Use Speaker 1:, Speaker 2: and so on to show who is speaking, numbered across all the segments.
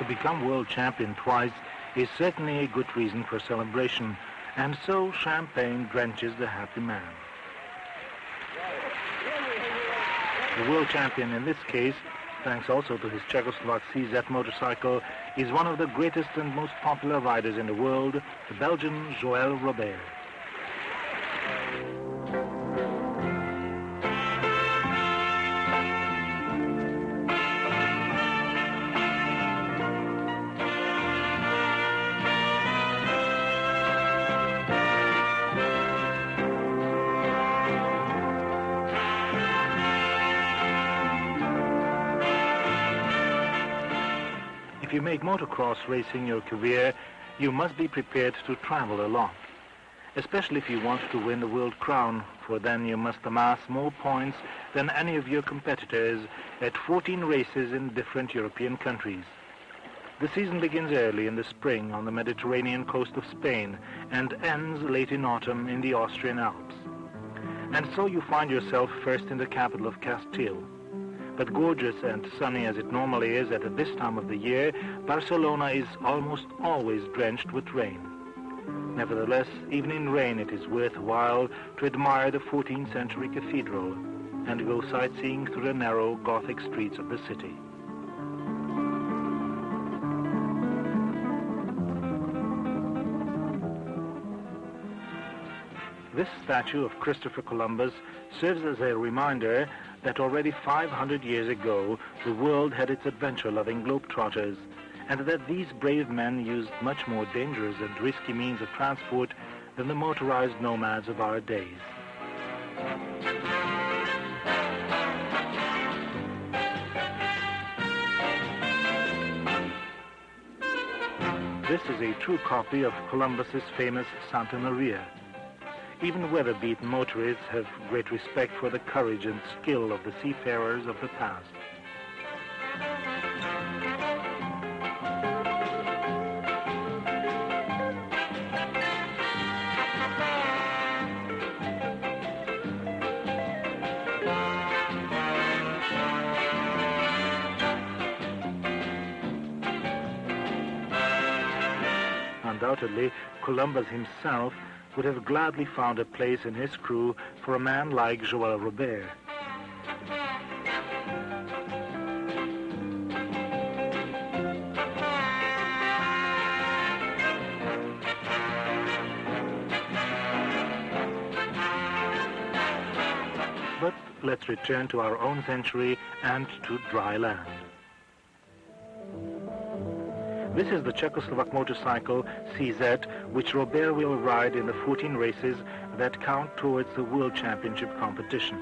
Speaker 1: To become world champion twice is certainly a good reason for celebration, and so champagne drenches the happy man. The world champion in this case, thanks also to his Czechoslovak CZ motorcycle, is one of the greatest and most popular riders in the world, the Belgian Joël Robert. If you make motocross racing your career, you must be prepared to travel a lot, especially if you want to win the world crown, for then you must amass more points than any of your competitors at 14 races in different European countries. The season begins early in the spring on the Mediterranean coast of Spain and ends late in autumn in the Austrian Alps. And so you find yourself first in the capital of Castile. But gorgeous and sunny as it normally is at this time of the year, Barcelona is almost always drenched with rain. Nevertheless, even in rain it is worthwhile to admire the 14th century cathedral and go sightseeing through the narrow Gothic streets of the city. This statue of Christopher Columbus serves as a reminder that already 500 years ago the world had its adventure-loving globetrotters, and that these brave men used much more dangerous and risky means of transport than the motorized nomads of our days. This is a true copy of Columbus's famous Santa Maria. Even weather-beaten motorists have great respect for the courage and skill of the seafarers of the past. Undoubtedly, Columbus himself would have gladly found a place in his crew for a man like Joël Robert. But let's return to our own century and to dry land. This is the Czechoslovak motorcycle CZ, which Robert will ride in the 14 races that count towards the World Championship competition.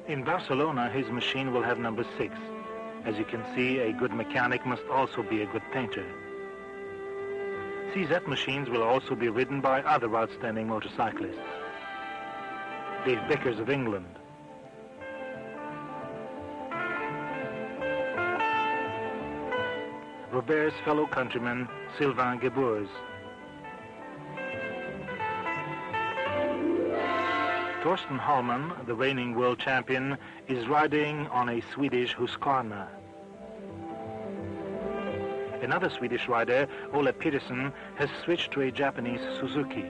Speaker 1: In Barcelona, his machine will have number 6. As you can see, a good mechanic must also be a good painter. CZ machines will also be ridden by other outstanding motorcyclists. Dave Bickers of England, Robert's fellow countryman Sylvain Gebours, Torsten Hallman, the reigning world champion, is riding on a Swedish Husqvarna. Another Swedish rider, Ole Peterson, has switched to a Japanese Suzuki.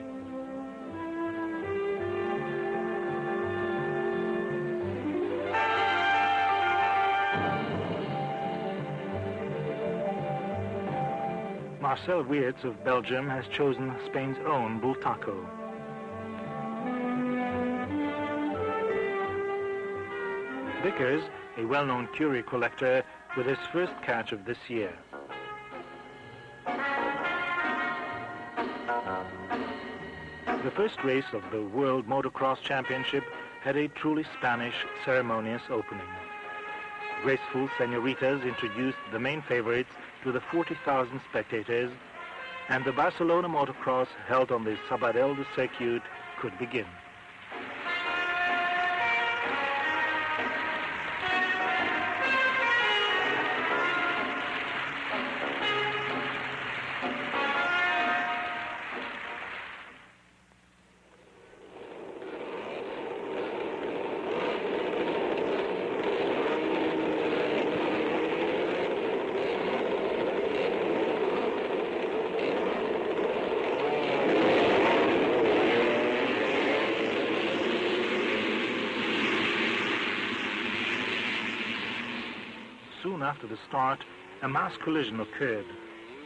Speaker 1: Marcel Weerts of Belgium has chosen Spain's own Bultaco. Vickers, a well-known curie collector, with his first catch of this year. The first race of the World Motocross Championship had a truly Spanish ceremonious opening. Graceful senoritas introduced the main favorites to the 40,000 spectators, and the Barcelona motocross held on the Sabadell de Circuit could begin. soon after the start, a mass collision occurred,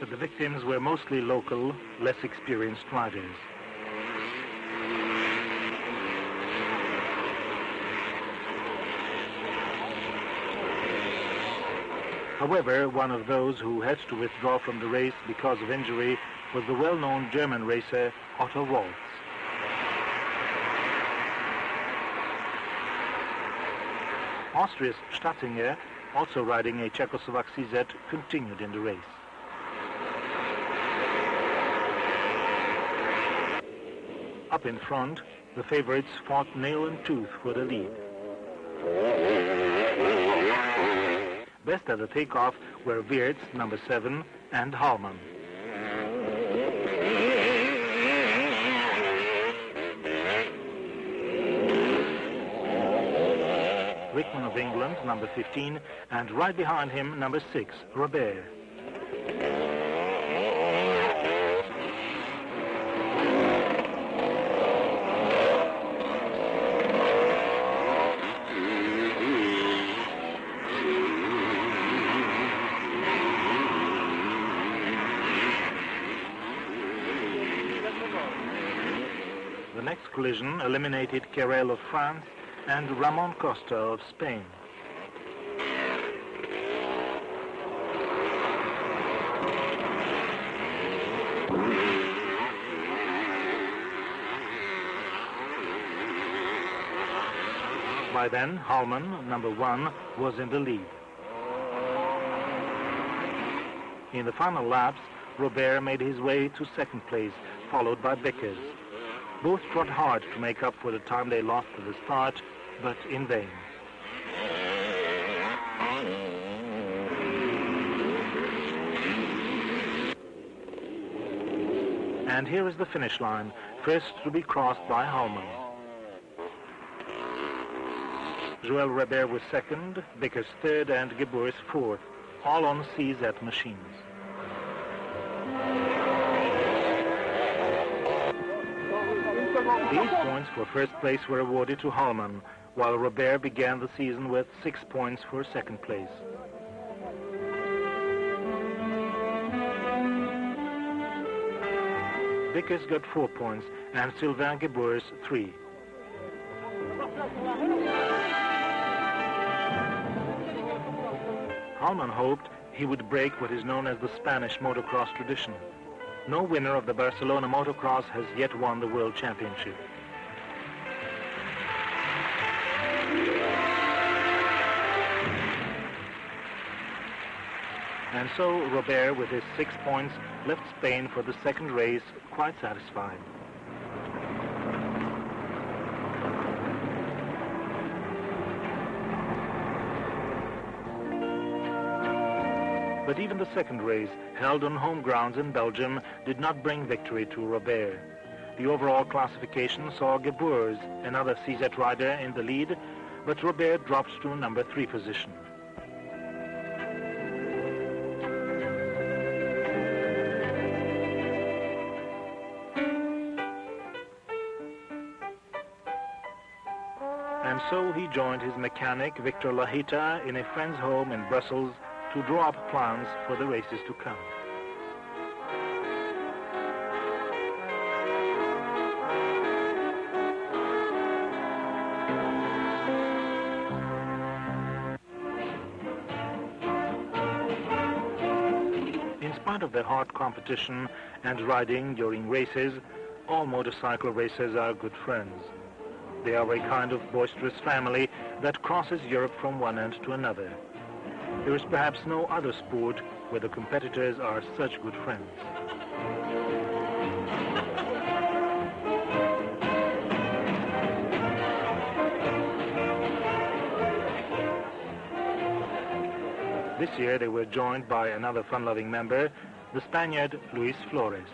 Speaker 1: but the victims were mostly local, less experienced riders. However, one of those who had to withdraw from the race because of injury was the well-known German racer Otto Waltz. Austria's Statinger, also riding a Czechoslovak CZ, continued in the race. Up in front, the favorites fought nail and tooth for the lead. Best at the takeoff were Wirtz, number 7, and Hallman. Rickman of England, number 15, and right behind him, number 6, Robert. The next collision eliminated Carrel of France and Ramon Costa of Spain. By then, Hallman, number 1, was in the lead. In the final laps, Robert made his way to second place, followed by Bickers. Both trod hard to make up for the time they lost at the start, but in vain. And here is the finish line, first to be crossed by Hallman. Joël Robert was second, Bickers third, and Geburs fourth, all on CZ machines. The 8 points for first place were awarded to Hallman, while Robert began the season with 6 points for second place. Bickers got 4 points and Sylvain Geburs 3. Hallman hoped he would break what is known as the Spanish motocross tradition. No winner of the Barcelona Motocross has yet won the World Championship. And so Robert, with his 6 points, left Spain for the second race quite satisfied. But even the second race, held on home grounds in Belgium, did not bring victory to Robert. The overall classification saw Geburs, another CZ rider, in the lead, but Robert dropped to number 3 position. And so he joined his mechanic, Victor Lahita, in a friend's home in Brussels to draw up plans for the races to come. In spite of the hard competition and riding during races, all motorcycle racers are good friends. They are a kind of boisterous family that crosses Europe from one end to another. There is perhaps no other sport where the competitors are such good friends. This year they were joined by another fun-loving member, the Spaniard Luis Flores.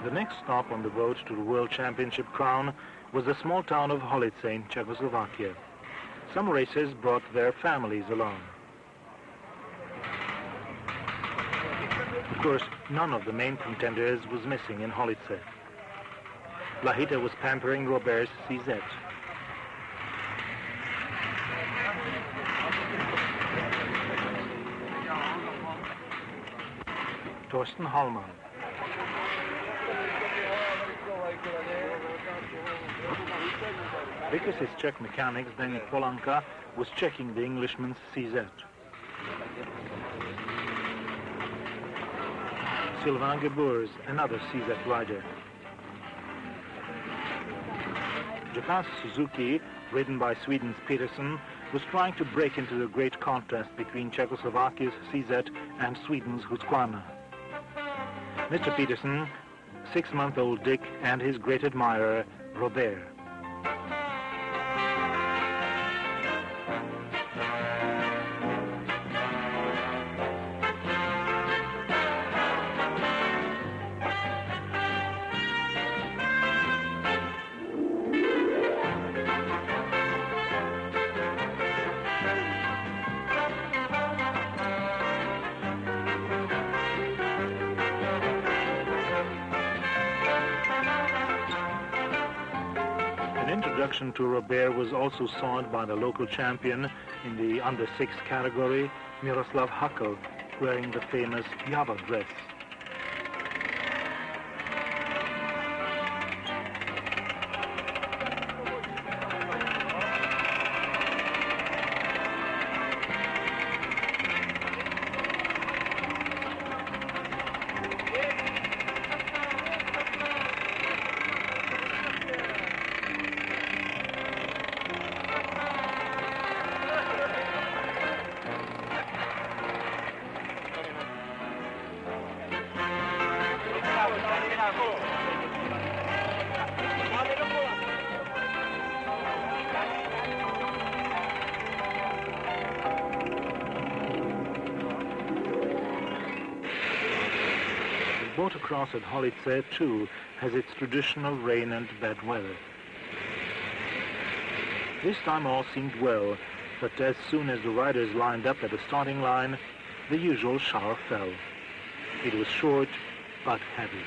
Speaker 1: The next stop on the road to the World Championship crown was the small town of Holice in Czechoslovakia. Some racers brought their families along. Of course, none of the main contenders was missing in Holice. Lahita was pampering Robert's CZ. Torsten Hallmann. Because his Czech mechanics, Denis Polanka, was checking the Englishman's CZ. Sylvain Geboers, another CZ rider. Japan's Suzuki, ridden by Sweden's Peterson, was trying to break into the great contrast between Czechoslovakia's CZ and Sweden's Husqvarna. Mr. Peterson, 6-month-old Dick, and his great admirer, Robert. Introduction to Robert was also sought by the local champion in the under-6 category, Miroslav Hackl, wearing the famous Java dress. Motocross at Holice, too, has its traditional rain and bad weather. This time all seemed well, but as soon as the riders lined up at the starting line, the usual shower fell. It was short, but heavy.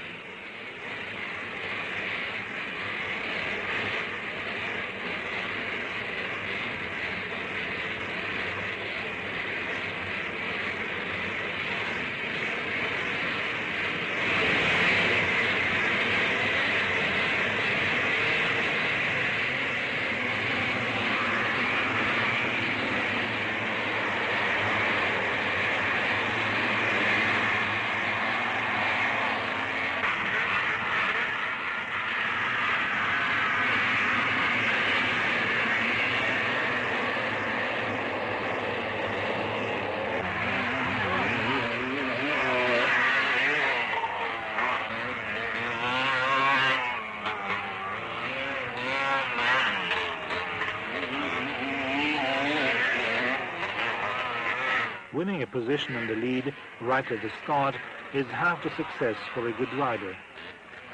Speaker 1: Winning a position in the lead right at the start is half the success for a good rider.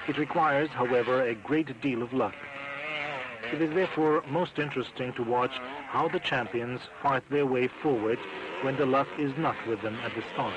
Speaker 1: It requires, however, a great deal of luck. It is therefore most interesting to watch how the champions fight their way forward when the luck is not with them at the start.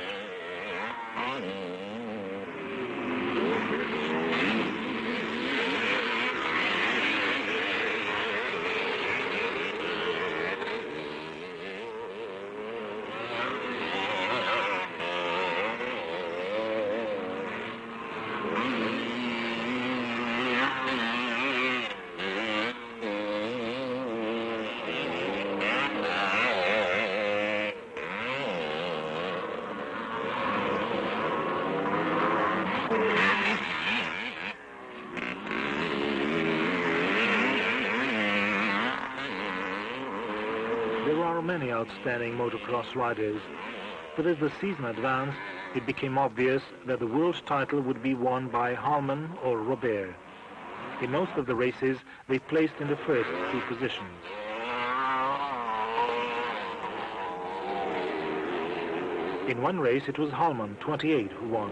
Speaker 1: There are many outstanding motocross riders, but as the season advanced, it became obvious that the world title would be won by Hallmann or Robert. In most of the races, they placed in the first two positions. In one race, it was Hallmann, 28, who won.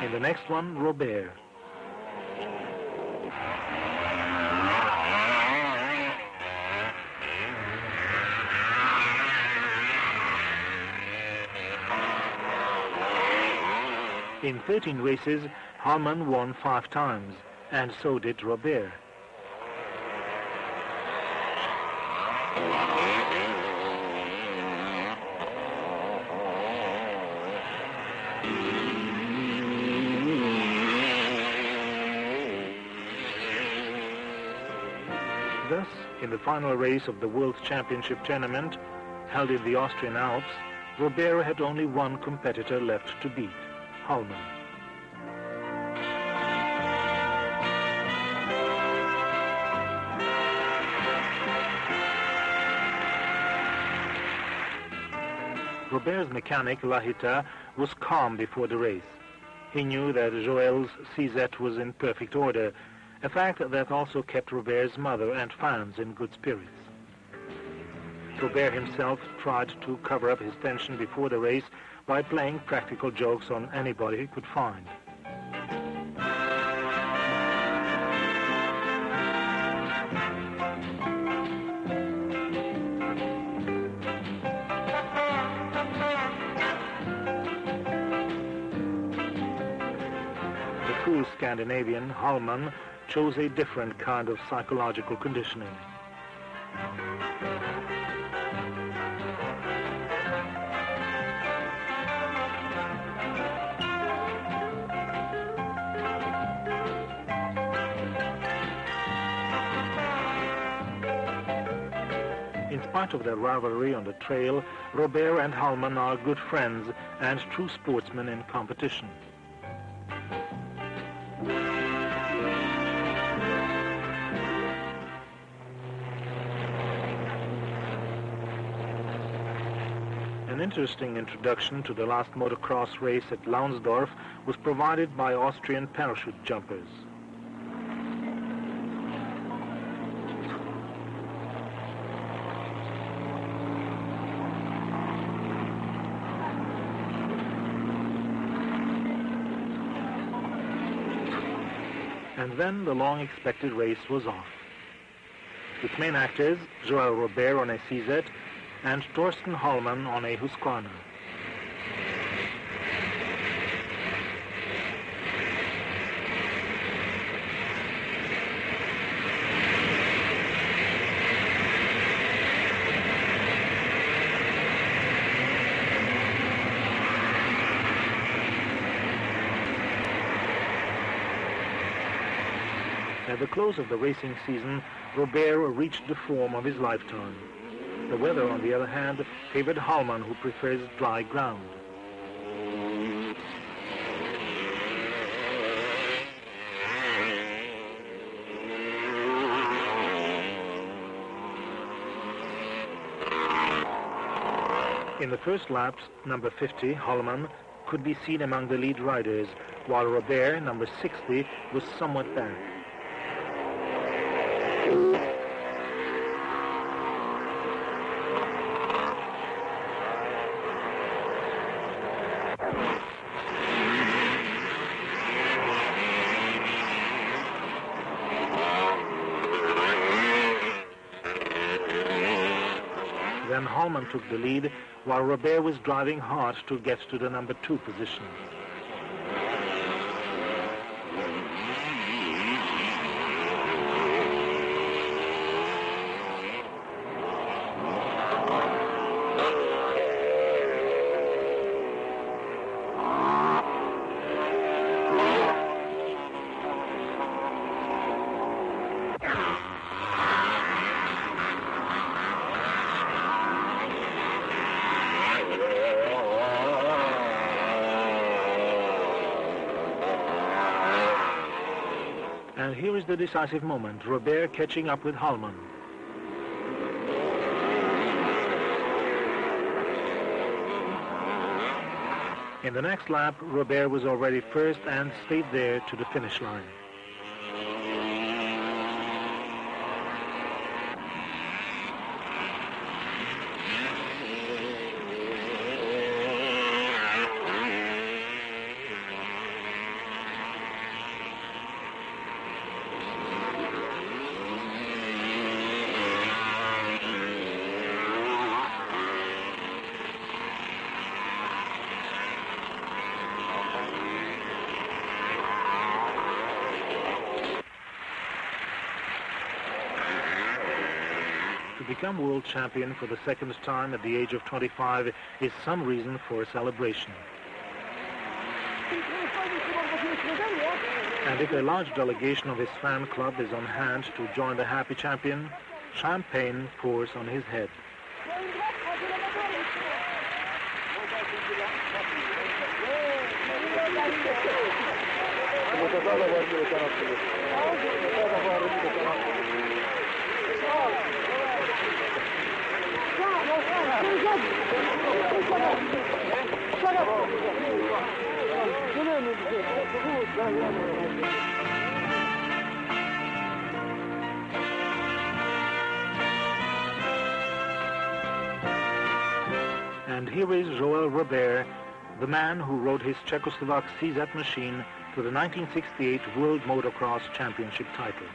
Speaker 1: In the next one, Robert. In 13 races, Hallman won 5 times, and so did Robert. Thus, in the final race of the World Championship tournament, held in the Austrian Alps, Robert had only one competitor left to beat, Hallman. Robert's mechanic, Lahita, was calm before the race. He knew that Joël's CZ was in perfect order, a fact that also kept Robert's mother and fans in good spirits. Robert himself tried to cover up his tension before the race by playing practical jokes on anybody he could find. The cool Scandinavian, Hallman, chose a different kind of psychological conditioning. In spite of their rivalry on the trail, Robert and Hallman are good friends and true sportsmen in competition. An interesting introduction to the last motocross race at Launsdorf was provided by Austrian parachute jumpers. And then the long-expected race was off. Its main actors, Joël Robert on a CZ and Torsten Hallman on a Husqvarna. At the close of the racing season, Robert reached the form of his lifetime. The weather, on the other hand, favored Hallman, who prefers dry ground. In the first lap, number 50, Hallman, could be seen among the lead riders, while Robert, number 60, was somewhat back. Then Hallman took the lead, while Robert was driving hard to get to the number 2 position. And here is the decisive moment, Robert catching up with Hallman. In the next lap, Robert was already first and stayed there to the finish line. to become world champion for the second time at the age of 25 is some reason for celebration. And if a large delegation of his fan club is on hand to join the happy champion, champagne pours on his head. And here is Joël Robert, the man who rode his Czechoslovak CZ machine to the 1968 World Motocross Championship title.